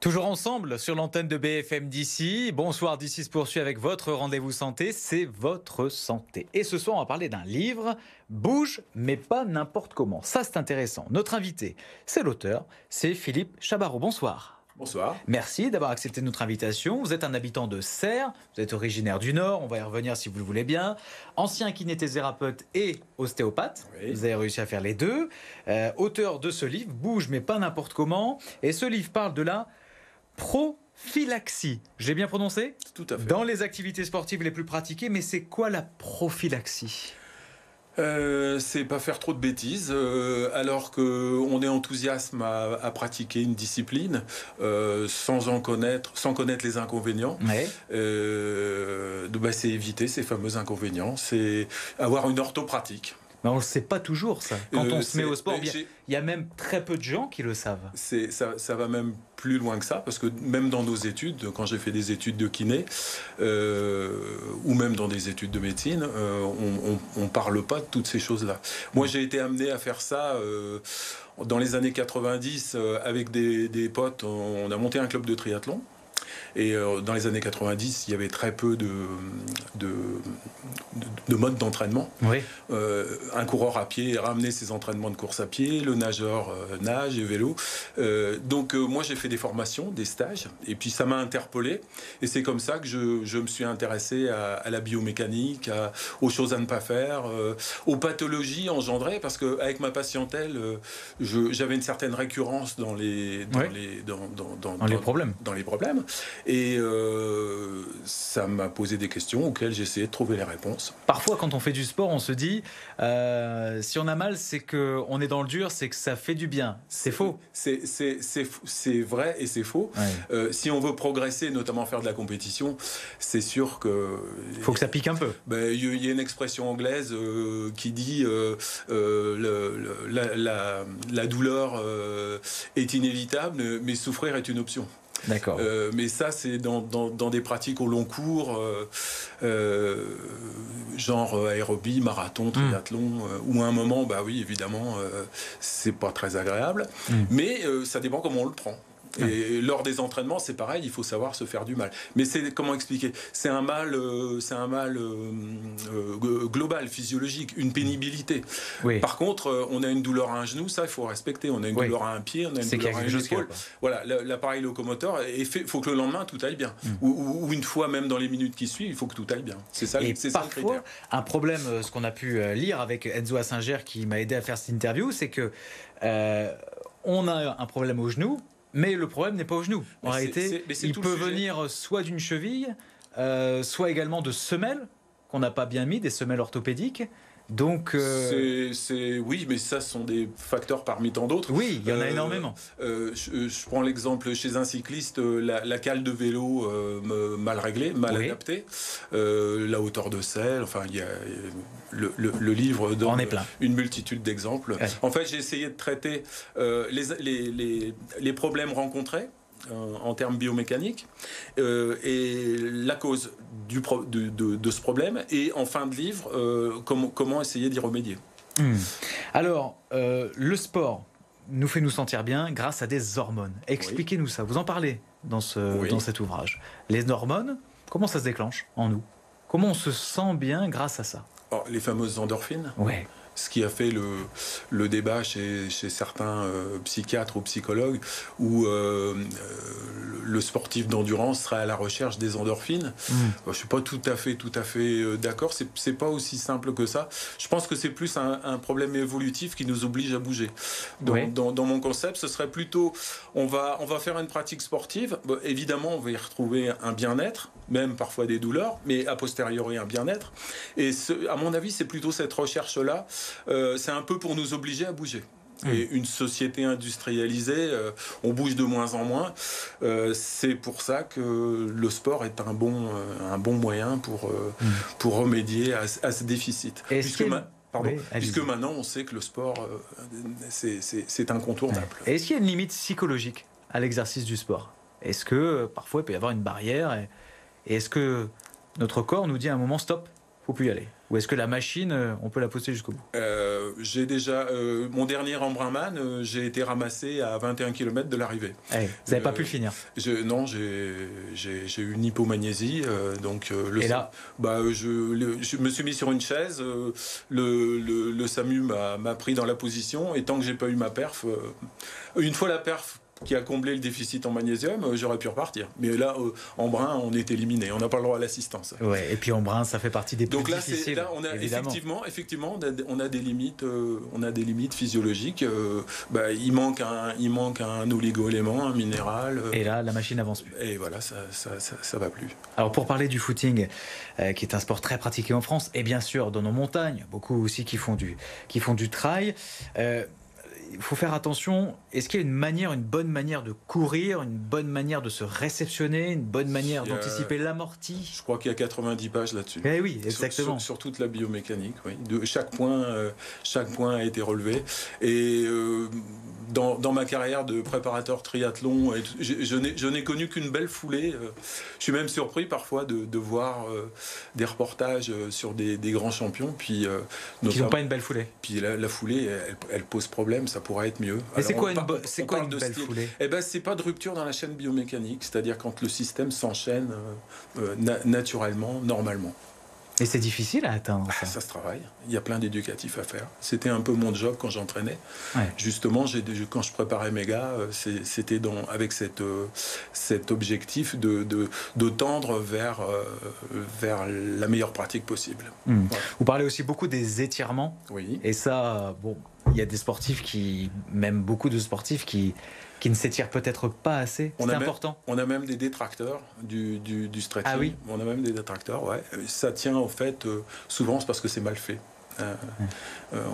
Toujours ensemble sur l'antenne de BFM d'ici. Bonsoir, d'ici se poursuit avec votre rendez-vous santé, c'est votre santé. Et ce soir, on va parler d'un livre, Bouge, mais pas n'importe comment. Ça, c'est intéressant. Notre invité, c'est l'auteur, c'est Philippe Chabarot. Bonsoir. Bonsoir. Merci d'avoir accepté notre invitation. Vous êtes un habitant de Serres, vous êtes originaire du Nord, on va y revenir si vous le voulez bien. Ancien kinésithérapeute et ostéopathe, Oui. vous avez réussi à faire les deux. Auteur de ce livre, Bouge, mais pas n'importe comment. Et ce livre parle de la prophylaxie. J'ai bien prononcé ? Tout à fait. Dans les activités sportives les plus pratiquées, mais c'est quoi la prophylaxie ? C'est pas faire trop de bêtises, alors qu'on est enthousiasme à pratiquer une discipline sans connaître les inconvénients. Ouais. C'est éviter ces fameux inconvénients, c'est avoir une orthopratique. Mais on ne le sait pas toujours, ça. Quand on se met au sport, j'ai- il y a même très peu de gens qui le savent. Ça va même plus loin que ça, parce que même dans nos études, quand j'ai fait des études de kiné, ou même dans des études de médecine, on parle pas de toutes ces choses-là. Moi, j'ai été amené à faire ça dans les années 90 avec des potes. On a monté un club de triathlon. Et dans les années 90, il y avait très peu de modes d'entraînement. Oui. Un coureur à pied ramenait ses entraînements de course à pied, le nageur nage et vélo. Donc moi j'ai fait des formations, des stages, et puis ça m'a interpellé. Et c'est comme ça que je me suis intéressé à la biomécanique, aux choses à ne pas faire, aux pathologies engendrées, parce qu'avec ma patientèle, j'avais une certaine récurrence dans les problèmes. Dans les problèmes. Et ça m'a posé des questions auxquelles j'ai essayé de trouver les réponses. Parfois, quand on fait du sport, on se dit si on a mal, c'est qu'on est dans le dur, c'est que ça fait du bien. C'est faux. C'est vrai et c'est faux. Ouais. Si on veut progresser, notamment faire de la compétition, c'est sûr que... Il faut que ça pique un peu. Il y a une expression anglaise qui dit la douleur est inévitable, mais souffrir est une option. D'accord. Mais ça, c'est dans des pratiques au long cours, genre aérobie, marathon, triathlon, où à un moment, bah oui, évidemment, c'est pas très agréable, mais ça dépend comment on le prend. Et lors des entraînements, c'est pareil, il faut savoir se faire du mal. Mais c'est, comment expliquer ? C'est un mal global, physiologique, une pénibilité. Oui. Par contre, on a une douleur à un genou, ça, il faut respecter. On a une douleur à un pied, on a une douleur à une épaule. Voilà, l'appareil locomoteur, il faut que le lendemain, tout aille bien. Ou une fois, même dans les minutes qui suivent, il faut que tout aille bien. C'est ça, et ça le parfois, critère. un problème, ce qu'on a pu lire avec Enzo Assinger qui m'a aidé à faire cette interview, c'est que on a un problème au genou, mais le problème n'est pas au genou. En réalité, il peut venir soit d'une cheville, soit également de semelles qu'on n'a pas bien mis, des semelles orthopédiques. Donc, oui, mais ça, ce sont des facteurs parmi tant d'autres. Oui, il y en a énormément. Je prends l'exemple chez un cycliste, la cale de vélo mal réglée, mal adaptée, la hauteur de selle, enfin, il y a, le livre donne une multitude d'exemples. Ouais. En fait, j'ai essayé de traiter les problèmes rencontrés en termes biomécaniques et la cause de ce problème, et en fin de livre comment essayer d'y remédier. Alors le sport nous fait nous sentir bien grâce à des hormones. Expliquez-nous ça, vous en parlez dans cet ouvrage. Les hormones, comment ça se déclenche en nous? Comment on se sent bien grâce à ça? Les fameuses endorphines. Ouais. Ce qui a fait le débat chez certains psychiatres ou psychologues, où le sportif d'endurance serait à la recherche des endorphines. Je ne suis pas tout à fait d'accord. C'est pas aussi simple que ça. Je pense que c'est plus un problème évolutif qui nous oblige à bouger. Dans mon concept, ce serait plutôt, on va faire une pratique sportive. Évidemment, on va y retrouver un bien-être, même parfois des douleurs, mais a posteriori un bien-être. Et à mon avis, c'est plutôt cette recherche-là. C'est un peu pour nous obliger à bouger. Et une société industrialisée, on bouge de moins en moins. C'est pour ça que le sport est un bon moyen pour remédier à ce déficit. Puisque maintenant, on sait que le sport, c'est incontournable. Et est-ce qu'il y a une limite psychologique à l'exercice du sport? Est-ce que parfois il peut y avoir une barrière et est-ce que notre corps nous dit à un moment stop, faut plus y aller? Ou est-ce que la machine, on peut la pousser jusqu'au bout? J'ai déjà... mon dernier Embrunman, j'ai été ramassé à 21 km de l'arrivée. Vous n'avez pas pu le finir? Non, j'ai eu une hypomagnésie. Et là je me suis mis sur une chaise. Le SAMU m'a pris dans la position. Et tant que j'ai pas eu ma perf... une fois la perf qui a comblé le déficit en magnésium, j'aurais pu repartir. Mais là, en brun, on est éliminé. On n'a pas le droit à l'assistance. Ouais, et puis en brun, ça fait partie des plus difficiles. Donc là, on a effectivement, on a des limites physiologiques. Il manque un oligo-élément, un minéral. Et là, la machine n'avance plus. Et voilà, ça va plus. Alors pour parler du footing, qui est un sport très pratiqué en France, et bien sûr dans nos montagnes, beaucoup aussi qui font du trail. Il faut faire attention. Est-ce qu'il y a une bonne manière de courir, une bonne manière de se réceptionner, une bonne manière d'anticiper l'amorti? Je crois qu'il y a 90 pages là-dessus. Eh oui, exactement. Sur toute la biomécanique, oui. Chaque point a été relevé. Et dans ma carrière de préparateur triathlon, je n'ai connu qu'une belle foulée. Je suis même surpris parfois de voir des reportages sur des grands champions. Qui n'ont pas une belle foulée. Puis la foulée, elle pose problème. Ça pourrait être mieux. Et c'est quoi une belle foulée? C'est pas de rupture dans la chaîne biomécanique, c'est-à-dire quand le système s'enchaîne naturellement, normalement. Et c'est difficile à atteindre, ça. Ça se travaille. Il y a plein d'éducatifs à faire. C'était un peu mon job quand j'entraînais. Ouais. Justement, quand je préparais mes gars, c'était avec cet objectif de tendre vers la meilleure pratique possible. Voilà. Vous parlez aussi beaucoup des étirements. Oui. Et ça, il y a des sportifs même beaucoup de sportifs qui ne s'étirent peut-être pas assez. C'est important. On a même des détracteurs du stretching. Ah oui. On a même des détracteurs, ouais. Ça tient en fait, souvent c'est parce que c'est mal fait.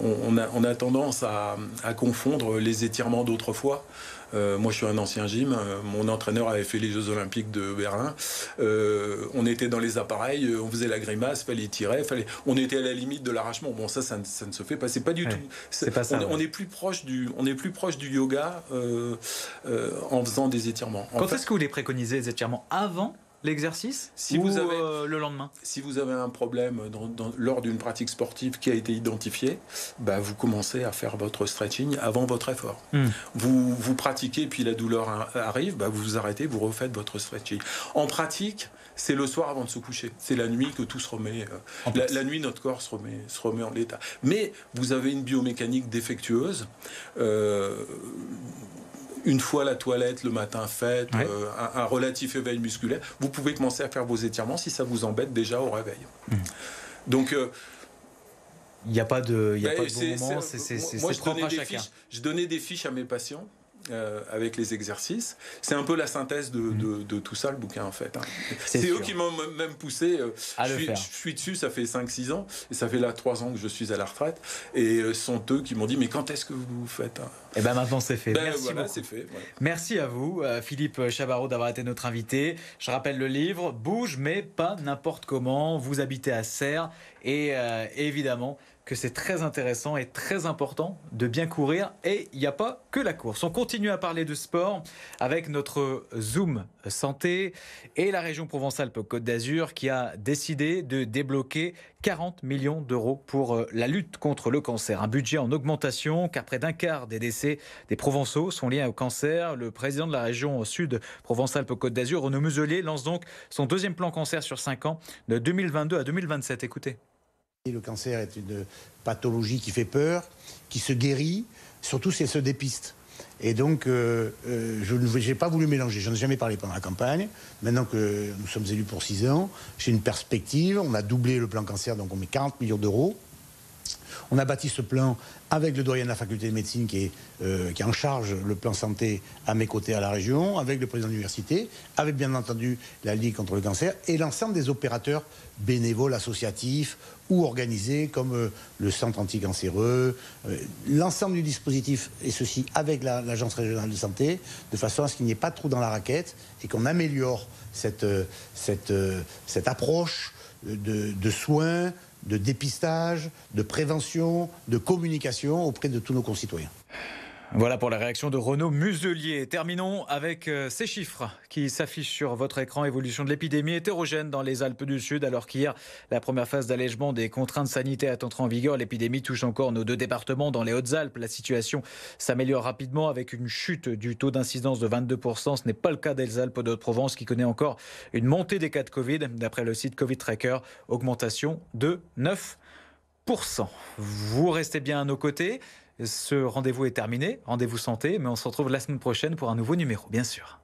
On a tendance à confondre les étirements d'autrefois. Moi, je suis un ancien gym. Mon entraîneur avait fait les Jeux Olympiques de Berlin. On était dans les appareils, on faisait la grimace, fallait tirer, on était à la limite de l'arrachement. Bon, ça ne se fait pas. C'est pas du tout. C'est pas ça. On est plus proche du yoga en faisant des étirements. Quand est-ce que vous les préconisez, les étirements? Avant l'exercice le lendemain? Si vous avez un problème lors d'une pratique sportive qui a été identifiée, vous commencez à faire votre stretching avant votre effort. Vous pratiquez, puis la douleur arrive, vous vous arrêtez, vous refaites votre stretching. En pratique, c'est le soir avant de se coucher. C'est la nuit que tout se remet. La nuit, notre corps se remet en état. Mais vous avez une biomécanique défectueuse. Une fois la toilette le matin faite, un relatif éveil musculaire, vous pouvez commencer à faire vos étirements si ça vous embête déjà au réveil. Donc, il n'y a pas de bon moment, c'est propre à chacun. Je donnais des fiches à mes patients avec les exercices. C'est un peu la synthèse de tout ça, le bouquin, en fait. C'est eux qui m'ont même poussé. Je suis dessus, ça fait 5-6 ans, et ça fait là 3 ans que je suis à la retraite, et ce sont eux qui m'ont dit, mais quand est-ce que vous faites Et maintenant c'est fait. Merci voilà, beaucoup. C'est fait, ouais. Merci à vous, Philippe Chabarot, d'avoir été notre invité. Je rappelle le livre, Bouge, mais pas n'importe comment. Vous habitez à Serres, et évidemment que c'est très intéressant et très important de bien courir. Et il n'y a pas que la course. On continue à parler de sport avec notre Zoom Santé et la région Provence-Alpes-Côte d'Azur qui a décidé de débloquer 40 millions d'euros pour la lutte contre le cancer. Un budget en augmentation car près d'un quart des décès des Provençaux sont liés au cancer. Le président de la région Sud Provence-Alpes-Côte d'Azur, Renaud Muselier, lance donc son deuxième plan cancer sur 5 ans de 2022 à 2027. Écoutez. Le cancer est une pathologie qui fait peur, qui se guérit, surtout si elle se dépiste. Et donc, je n'ai pas voulu mélanger. Je n'en ai jamais parlé pendant la campagne. Maintenant que nous sommes élus pour 6 ans, j'ai une perspective. On a doublé le plan cancer, donc on met 40 millions d'euros. On a bâti ce plan avec le doyen de la faculté de médecine qui est en charge le plan santé à mes côtés à la région, avec le président de l'université, avec bien entendu la Ligue contre le cancer et l'ensemble des opérateurs bénévoles, associatifs ou organisés comme le centre anticancéreux, l'ensemble du dispositif, et ceci avec l'agence régionale de santé, de façon à ce qu'il n'y ait pas de trou dans la raquette et qu'on améliore cette approche de soins, de dépistage, de prévention, de communication auprès de tous nos concitoyens. Voilà pour la réaction de Renaud Muselier. Terminons avec ces chiffres qui s'affichent sur votre écran. Évolution de l'épidémie hétérogène dans les Alpes du Sud. Alors qu'hier, la première phase d'allègement des contraintes sanitaires est entrée en vigueur, l'épidémie touche encore nos 2 départements. Dans les Hautes-Alpes, la situation s'améliore rapidement avec une chute du taux d'incidence de 22%. Ce n'est pas le cas des Alpes de Haute-Provence qui connaît encore une montée des cas de Covid. D'après le site Covid Tracker, augmentation de 9%. Vous restez bien à nos côtés. Ce rendez-vous est terminé, rendez-vous santé, mais on se retrouve la semaine prochaine pour un nouveau numéro, bien sûr.